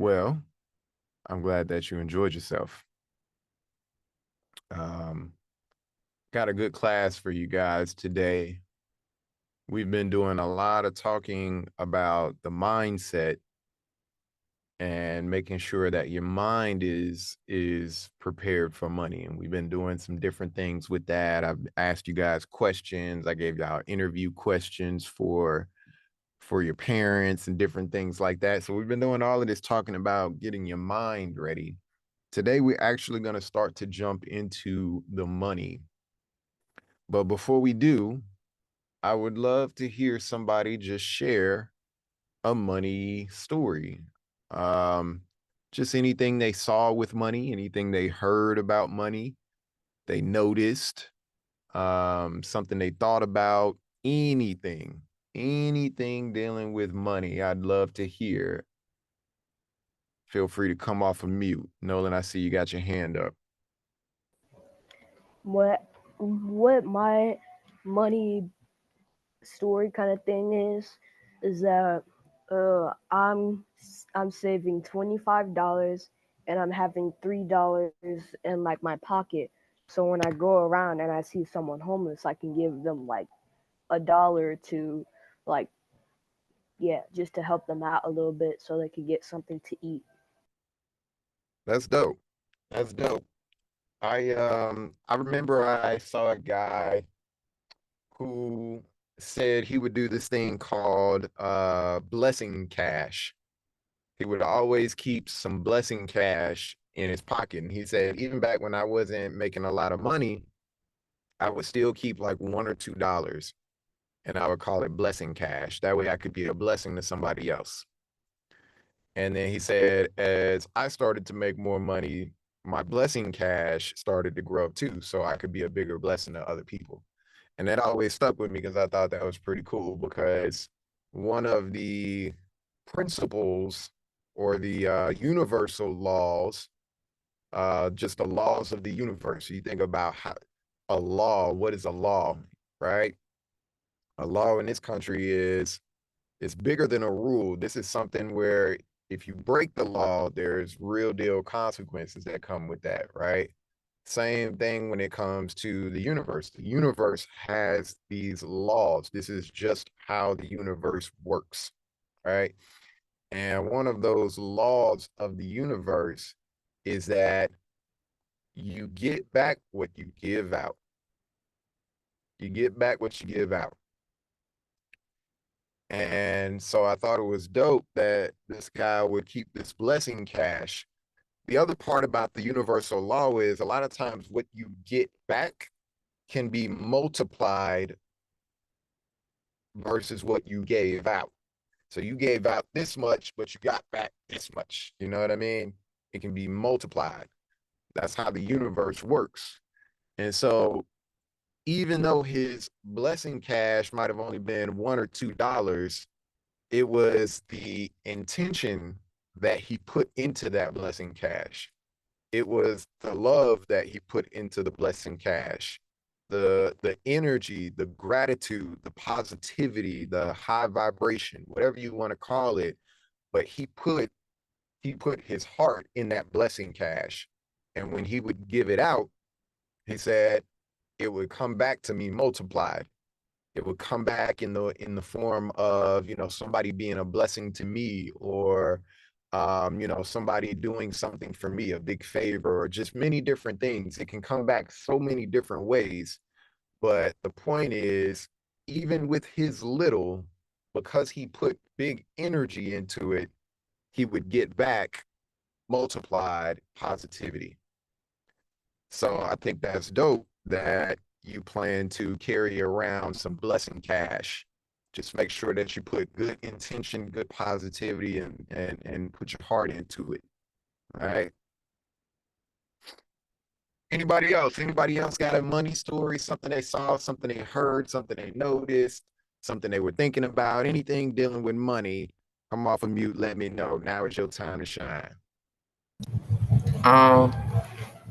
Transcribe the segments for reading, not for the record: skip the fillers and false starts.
Well, I'm glad that you enjoyed yourself. Um, got a good class for you guys today. We've been doing a lot of talking about the mindset and making sure that your mind is prepared for money. And we've been doing some different things with that. I've asked you guys questions. I gave y'all interview questions for your parents and different things like that. So we've been doing all of this talking about getting your mind ready. Today, we're actually going to start to jump into the money. But before we do, I would love to hear somebody just share a money story. Um, just anything they saw with money, anything they heard about money, they noticed, something they thought about, anything, anything dealing with money. I'd love to hear. Feel free to come off of mute. Nolan, I see you got your hand up. What my money story kind of thing is that I'm saving $25 and I'm having $3 in like my pocket. So when I go around and I see someone homeless, I can give them like $1 to like yeah, just to help them out a little bit so they could get something to eat. That's dope. That's dope. I remember I saw a guy who said he would do this thing called blessing cash. He would always keep some blessing cash in his pocket. And he said, even back when I wasn't making a lot of money, I would still keep like $1 or $2 and I would call it blessing cash. That way I could be a blessing to somebody else. And then he said, as I started to make more money, my blessing cash started to grow too. So I could be a bigger blessing to other people. And that always stuck with me because I thought that was pretty cool because one of the principles or the universal laws, just the laws of the universe. You think about how a law, what is a law, right? A law in this country is bigger than a rule. This is something where if you break the law, there's real deal consequences that come with that, right? Same thing when it comes to the universe. The universe has these laws. This is just how the universe works, right? And one of those laws of the universe is that you get back what you give out. You get back what you give out. And so I thought it was dope that this guy would keep this blessing cash. The other part about the universal law is a lot of times what you get back can be multiplied versus what you gave out. So you gave out this much, but you got back this much. You know what I mean? It can be multiplied. That's how the universe works. And so even though his blessing cash might have only been $1 or $2, it was the intention that he put into that blessing cash. It was the love that he put into the blessing cash, the energy, the gratitude, the positivity, the high vibration, whatever you want to call it. But he put his heart in that blessing cash. And when he would give it out, he said it would come back to me multiplied. It would come back in the form of, somebody being a blessing to me, or somebody doing something for me, a big favor, or just many different things. It can come back so many different ways. But the point is, even with his little, because he put big energy into it, he would get back multiplied positivity. So I think that's dope that you plan to carry around some blessing cash. Just make sure that you put good intention, good positivity, and put your heart into it. All right. Anybody else? Anybody else got a money story? Something they saw, something they heard, something they noticed, something they were thinking about, anything dealing with money? Come off of mute. Let me know. Now is your time to shine. Um,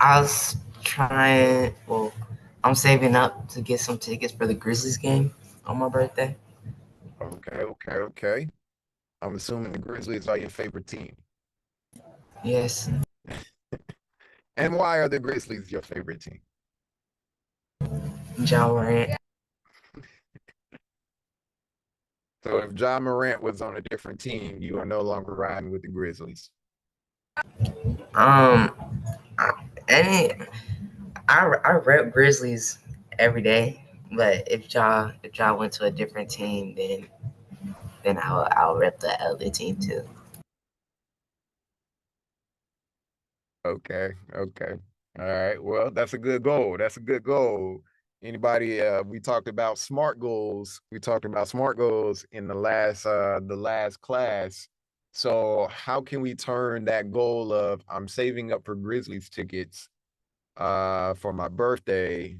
I was trying. Well, I'm saving up to get some tickets for the Grizzlies game on my birthday. Okay, okay, okay. I'm assuming the Grizzlies are your favorite team. Yes. And why are the Grizzlies your favorite team? Ja Morant. So if Ja Morant was on a different team, you are no longer riding with the Grizzlies. Um, I, any I rep Grizzlies every day, but if Ja went to a different team, then I'll rep the other team too. Okay, okay. All right. Well, that's a good goal. That's a good goal. Anybody we talked about smart goals. We talked about smart goals in the last class. So how can we turn that goal of I'm saving up for Grizzlies tickets for my birthday?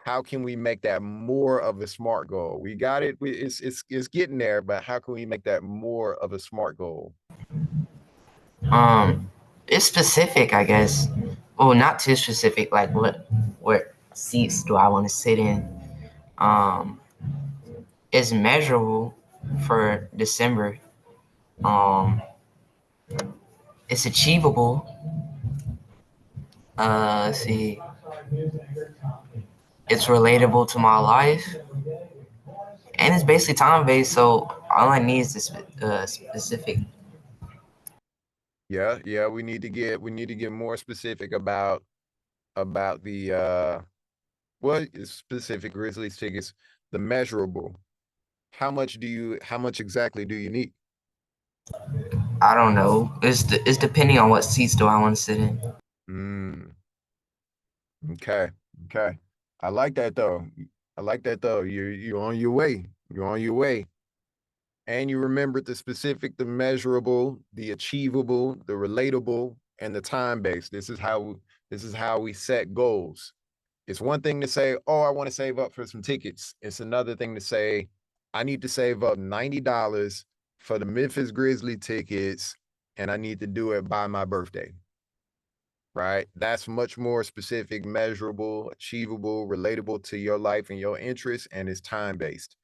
How can we make that more of a smart goal? We got it. It's getting there, but how can we make that more of a smart goal? It's specific, I guess. Well, not too specific. Like what seats do I want to sit in? Um, it's measurable for December. Um, it's achievable. Let's see. It's relatable to my life, and it's basically time based. So all I need is this specific. Yeah, we need to get more specific about the what is specific Grizzlies tickets, the measurable. How much exactly do you need? I don't know. It's depending on what seats do I want to sit in. Mm, okay, okay. I like that though. I like that though. You're on your way. You're on your way. And you remembered the specific, the measurable, the achievable, the relatable, and the time-based. This is how we set goals. It's one thing to say, oh, I want to save up for some tickets. It's another thing to say, I need to save up $90 for the Memphis Grizzly tickets, and I need to do it by my birthday. Right? That's much more specific, measurable, achievable, relatable to your life and your interests, and it's time-based.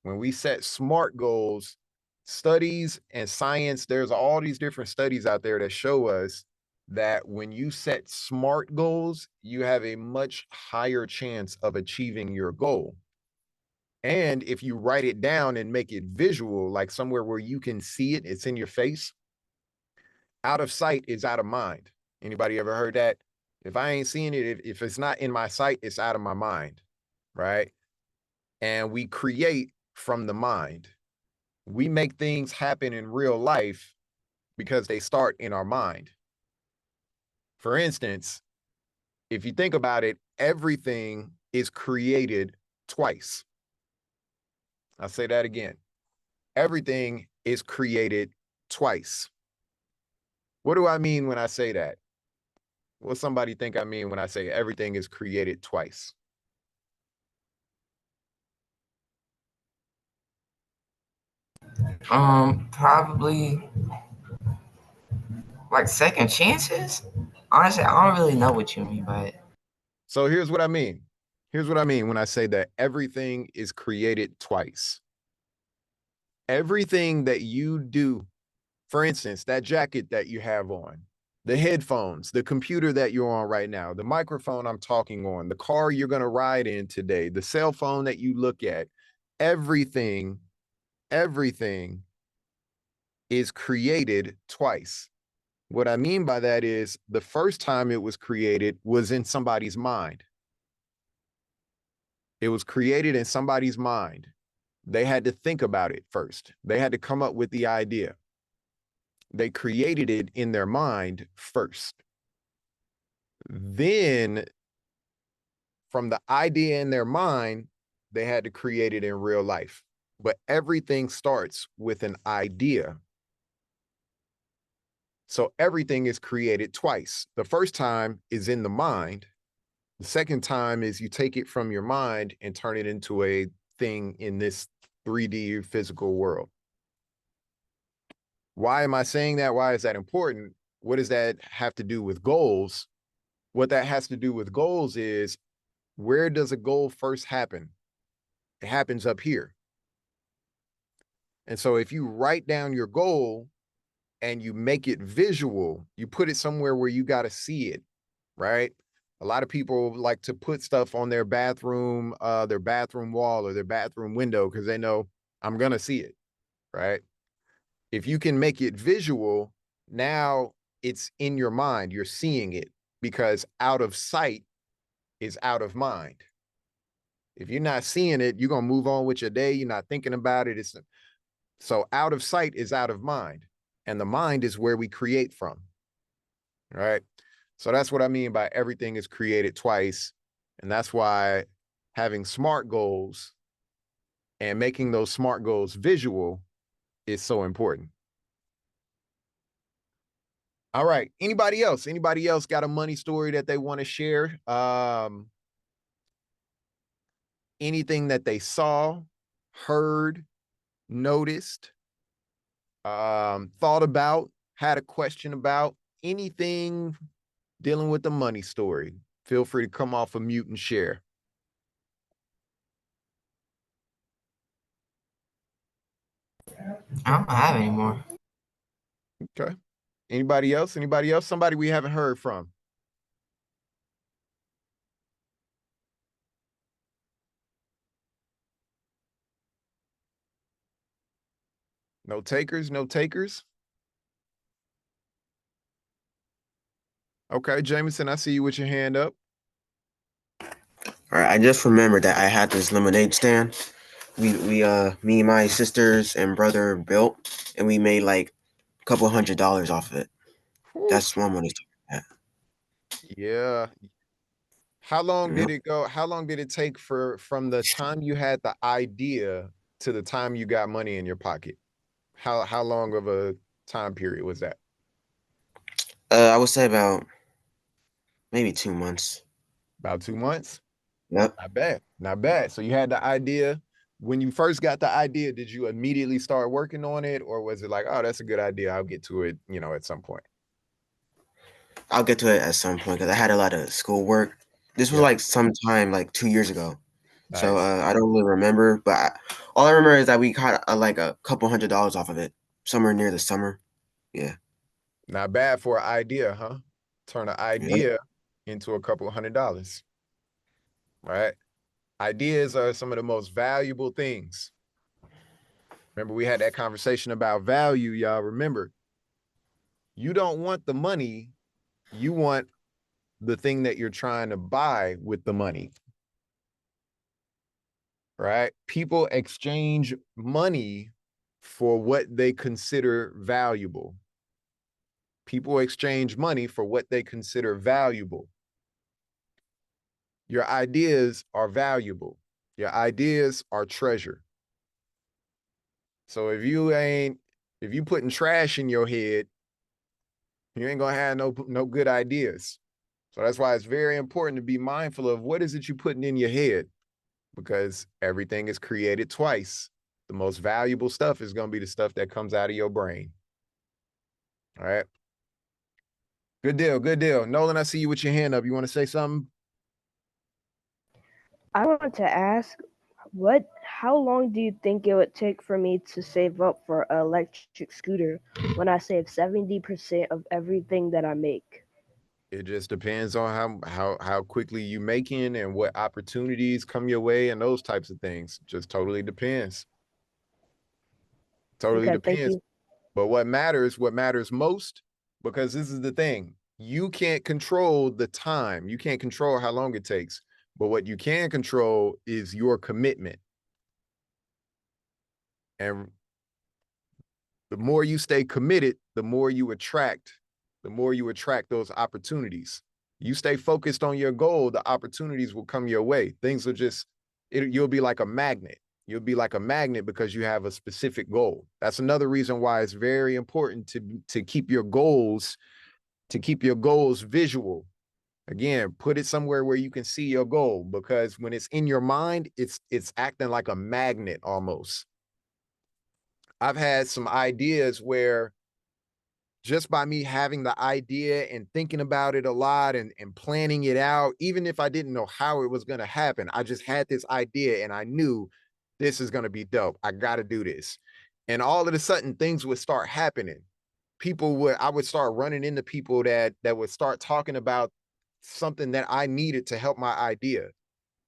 When we set SMART goals, studies and science, there's all these different studies out there that show us that when you set SMART goals, you have a much higher chance of achieving your goal. And if you write it down and make it visual, like somewhere where you can see it, it's in your face, out of sight is out of mind. Anybody ever heard that? If I ain't seeing it, if it's not in my sight, it's out of my mind, right? And we create from the mind. We make things happen in real life because they start in our mind. For instance, if you think about it, everything is created twice. I'll say that again. Everything is created twice. What do I mean when I say that? What somebody think I mean when I say everything is created twice? Probably like second chances. Honestly, I don't really know what you mean by it. So here's what I mean. Here's what I mean when I say that everything is created twice. Everything that you do, for instance, that jacket that you have on, the headphones, the computer that you're on right now, the microphone I'm talking on, the car you're going to ride in today, the cell phone that you look at, everything, everything is created twice. What I mean by that is the first time it was created was in somebody's mind. It was created in somebody's mind. They had to think about it first. They had to come up with the idea. They created it in their mind first. Then, from the idea in their mind, they had to create it in real life. But everything starts with an idea. So everything is created twice. The first time is in the mind. The second time is you take it from your mind and turn it into a thing in this 3D physical world. Why am I saying that? Why is that important? What does that have to do with goals? What that has to do with goals is, where does a goal first happen? It happens up here. And so if you write down your goal and you make it visual, you put it somewhere where you got to see it, right? A lot of people like to put stuff on their bathroom wall or their bathroom window because they know I'm gonna see it, right? If you can make it visual, now it's in your mind. You're seeing it because out of sight is out of mind. If you're not seeing it, you're gonna move on with your day. You're not thinking about it. So out of sight is out of mind, and the mind is where we create from, right? So that's what I mean by everything is created twice. And that's why having SMART goals and making those SMART goals visual is so important. All right. Anybody else? Anybody else got a money story that they want to share? Anything that they saw, heard, noticed, thought about, had a question about, anything dealing with the money story? Feel free to come off of mute and share. I don't have any more. Okay. Anybody else? Anybody else? Somebody we haven't heard from? No takers? No takers? Okay, Jameson, I see you with your hand up. All right, I just remembered that I had this lemonade stand. Me, my sisters, and brother built, and we made like a couple $100 off of it. Whew. That's one money. Yeah. How long Yep. did it go? How long did it take from the time you had the idea to the time you got money in your pocket? How long of a time period was that? I would say about maybe 2 months. About 2 months? Yep. Not bad. Not bad. So you had the idea. When you first got the idea, did you immediately start working on it, or was it like, oh, that's a good idea, I'll get to it, at some point? I'll get to it at some point because I had a lot of schoolwork. This was Yeah. like sometime like 2 years ago. So Nice. I don't really remember, but all I remember is that we got like a couple $100 off of it somewhere near the summer. Yeah. Not bad for an idea, huh? Turn an Yep. idea into a couple $100, right? Ideas are some of the most valuable things. Remember, we had that conversation about value, y'all. Remember, you don't want the money, you want the thing that you're trying to buy with the money, right? People exchange money for what they consider valuable. People exchange money for what they consider valuable. Your ideas are valuable. Your ideas are treasure. So if you putting trash in your head, you ain't gonna have no good ideas. So that's why it's very important to be mindful of what is it you putting in your head, because everything is created twice. The most valuable stuff is gonna be the stuff that comes out of your brain. All right. Good deal. Good deal. Nolan, I see you with your hand up. You want to say something? I want to ask, how long do you think it would take for me to save up for an electric scooter when I save 70% of everything that I make? It just depends on how quickly you making and what opportunities come your way and those types of things. Just totally depends. Totally Okay, thank depends. you. But what matters most, because this is the thing, you can't control the time. You can't control how long it takes. But what you can control is your commitment. And the more you stay committed, the more you attract those opportunities. You stay focused on your goal, the opportunities will come your way. Things will you'll be like a magnet. You'll be like a magnet because you have a specific goal. That's another reason why it's very important to keep your goals visual. Again, put it somewhere where you can see your goal, because when it's in your mind, it's acting like a magnet almost. I've had some ideas where just by me having the idea and thinking about it a lot and planning it out, even if I didn't know how it was going to happen, I just had this idea and I knew this is going to be dope. I got to do this. And all of a sudden things would start happening. I would start running into people that would start talking about something that I needed to help my idea.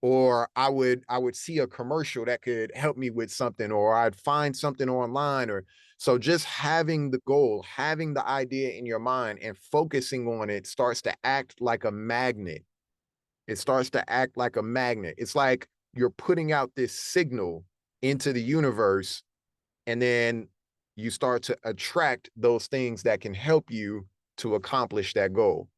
Or I would see a commercial that could help me with something, or I'd find something online. Or so just having the goal, having the idea in your mind and focusing on it starts to act like a magnet. It starts to act like a magnet. It's like you're putting out this signal into the universe, and then you start to attract those things that can help you to accomplish that goal.